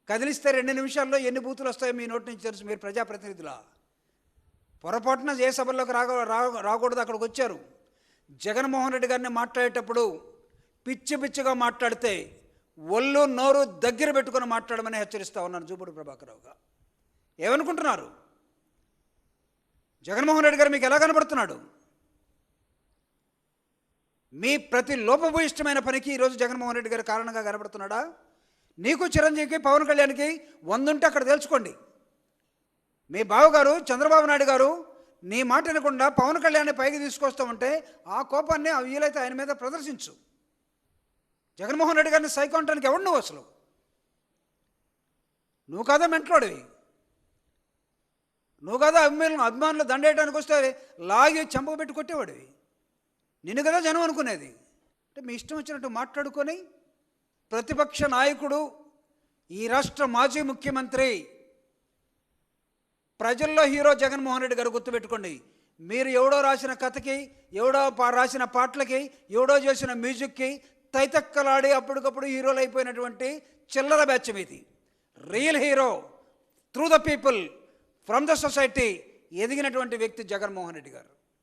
కదిలిస్తే 2 నిమిషాల్లో ఎన్ని బూతులు వస్తాయో మీ నోటి నుంచి తెలుసు. మీరు ప్రజాప్రతినిధులా? పొరపాటున ఏ సభల్లోకి రాకూడదు. అక్కడికి వచ్చారు. జగన్మోహన్ రెడ్డి గారిని మాట్లాడేటప్పుడు పిచ్చి పిచ్చిగా మాట్లాడితే ఒళ్ళు నోరు దగ్గర పెట్టుకుని మాట్లాడమని హెచ్చరిస్తా ఉన్నాను జూపూడి ప్రభాకరరావుగా. ఏమనుకుంటున్నారు? జగన్మోహన్ రెడ్డి గారు మీకు ఎలా కనబడుతున్నాడు? మీ ప్రతి లోపభూయిష్టమైన పనికి ఈరోజు జగన్మోహన్ రెడ్డి గారు కారణంగా కనబడుతున్నాడా? నీకు చిరంజీవికి పవన్ కళ్యాణ్కి 100 ఉంటే అక్కడ తెలుసుకోండి. మీ బావగారు చంద్రబాబు నాయుడు గారు నీ మాట వినకుండా పవన్ కళ్యాణ్ని పైకి తీసుకొస్తామంటే ఆ కోపాన్ని వీలైతే ఆయన మీద ప్రదర్శించు. జగన్మోహన్ రెడ్డి గారిని సైకో అంటానికి ఎవడు నువ్వు? అసలు నువ్వు కాదా మెంట్లోడివి? నువ్వు కదా అభిమానులు దండేయడానికి వస్తే లాగి చెంపబెట్టి కొట్టేవాడివి. నిన్ను కదా జనం అనుకునేది. అంటే మీ ఇష్టం వచ్చినట్టు మాట్లాడుకొని ప్రతిపక్ష నాయకుడు, ఈ రాష్ట్ర మాజీ ముఖ్యమంత్రి, ప్రజల్లో హీరో జగన్మోహన్ రెడ్డి గారు గుర్తుపెట్టుకోండి. మీరు ఎవడో రాసిన కథకి, ఎవడో రాసిన పాటలకి, ఎవడో చేసిన మ్యూజిక్కి తైతక్కలాడి అప్పటికప్పుడు హీరోలు అయిపోయినటువంటి చిల్లర బ్యాచ్ మీది. Real hero through the people, from the society ఎదిగినటువంటి వ్యక్తి జగన్మోహన్ రెడ్డి గారు.